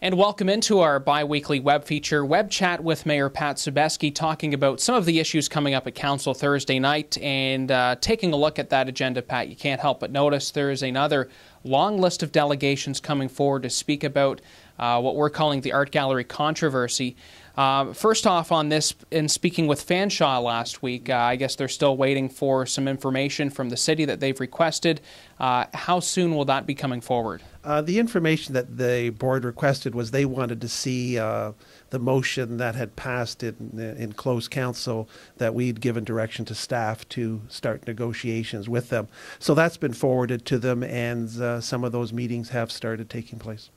And welcome into our bi-weekly web feature, Webchat with Mayor Pat Sobeski, talking about some of the issues coming up at Council Thursday night. And taking a look at that agenda, Pat, you can't help but notice there is another long list of delegations coming forward to speak about what we're calling the art gallery controversy. First off on this, in speaking with Fanshawe last week, I guess they're still waiting for some information from the city that they've requested. How soon will that be coming forward? The information that the board requested was they wanted to see the motion that had passed in closed council that we'd given direction to staff to start negotiations with them. So that's been forwarded to them, and some of those meetings have started taking place.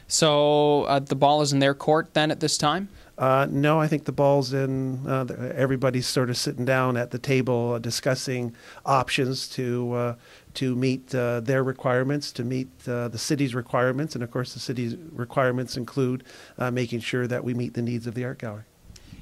So the ball is in their court then at this time? No, I think the ball's in, everybody's sort of sitting down at the table discussing options to meet their requirements, to meet the city's requirements. And of course, the city's requirements include making sure that we meet the needs of the art gallery.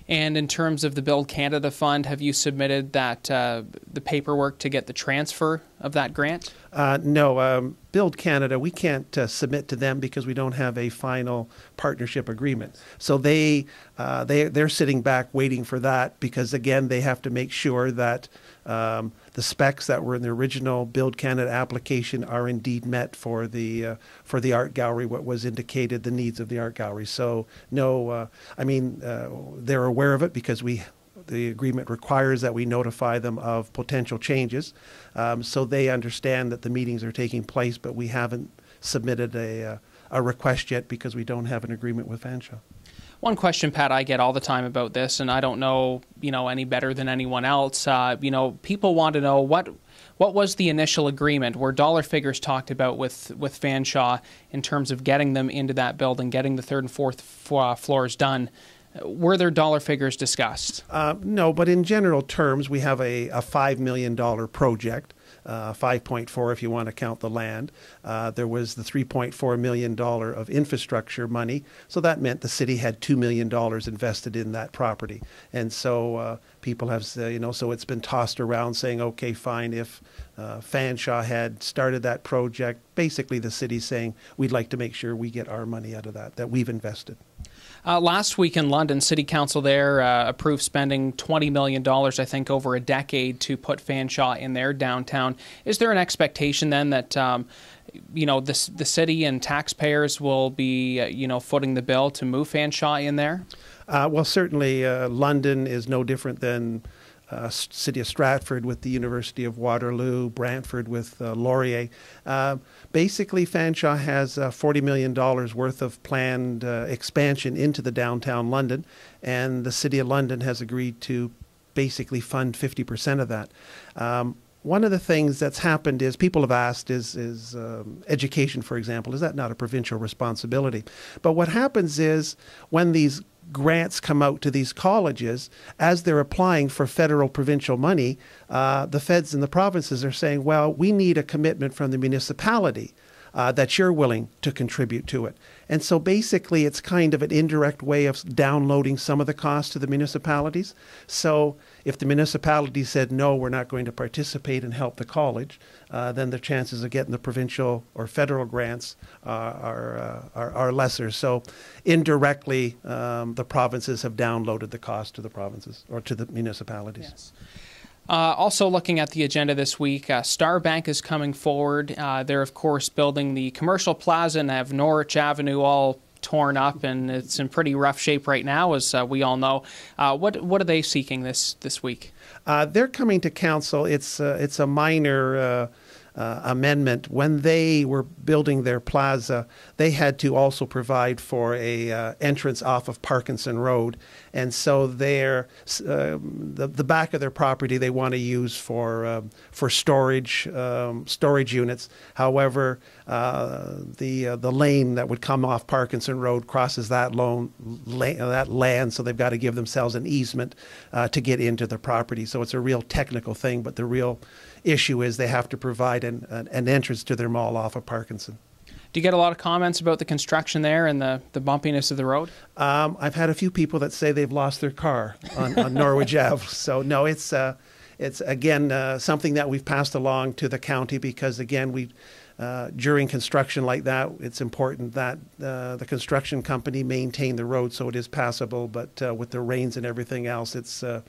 And in terms of the Build Canada Fund, have you submitted that the paperwork to get the transfer of that grant? No, Build Canada, we can't submit to them because we don't have a final partnership agreement. So they're sitting back waiting for that because, again, they have to make sure that the specs that were in the original Build Canada application are indeed met for the art gallery, what was indicated, the needs of the art gallery. So no, I mean, they're aware of it because the agreement requires that we notify them of potential changes. So they understand that the meetings are taking place, but we haven't submitted a request yet because we don't have an agreement with Fanshawe. One question, Pat, I get all the time about this, and I don't know, any better than anyone else. People want to know what was the initial agreement? Were dollar figures talked about with Fanshawe in terms of getting them into that building, getting the third and fourth floors done? Were there dollar figures discussed? No, but in general terms, we have a $5 million project. 5.4 if you want to count the land. There was the $3.4 million of infrastructure money, so that meant the city had $2 million invested in that property. And so people have, so it's been tossed around saying, okay, fine, if Fanshawe had started that project, basically the city's saying, we'd like to make sure we get our money out of that we've invested. Last week in London, City Council there approved spending $20 million, I think, over a decade to put Fanshawe in their downtown. Is there an expectation then that, the city and taxpayers will be, footing the bill to move Fanshawe in there? Well, certainly London is no different than City of Stratford with the University of Waterloo, Brantford with Laurier. Basically, Fanshawe has $40 million worth of planned expansion into the downtown London, and the City of London has agreed to basically fund 50% of that. One of the things that's happened is people have asked is education, for example, is that not a provincial responsibility? But what happens is when these grants come out to these colleges, as they're applying for federal provincial money, the feds and the provinces are saying, well, we need a commitment from the municipality that you're willing to contribute to it. And so basically it's kind of an indirect way of downloading some of the costs to the municipalities. So if the municipality said, no, we're not going to participate and help the college, then the chances of getting the provincial or federal grants are lesser. So indirectly, the provinces have downloaded the cost to the provinces or to the municipalities. Yes. Also looking at the agenda this week, Starbank is coming forward. They're, of course, building the commercial plaza and have Norwich Avenue all torn up, and it's in pretty rough shape right now, as we all know. What are they seeking this week? They're coming to council. It's a minor amendment. When they were building their plaza, they had to also provide for a entrance off of Parkinson Road, and so the back of their property they want to use for storage units. However, the lane that would come off Parkinson Road crosses that land, so they've got to give themselves an easement to get into the property. So it's a real technical thing, but the real issue is they have to provide an entrance to their mall off of Parkinson. Do you get a lot of comments about the construction there and the bumpiness of the road? I've had a few people that say they've lost their car on Norwich Ave. So no, it's again something that we've passed along to the county because again during construction like that, it's important that the construction company maintain the road so it is passable. But with the rains and everything else, it's like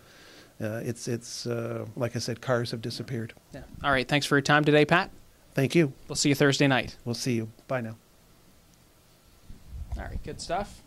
I said, cars have disappeared. Yeah. All right. Thanks for your time today, Pat. Thank you. We'll see you Thursday night. We'll see you. Bye now. All right. Good stuff.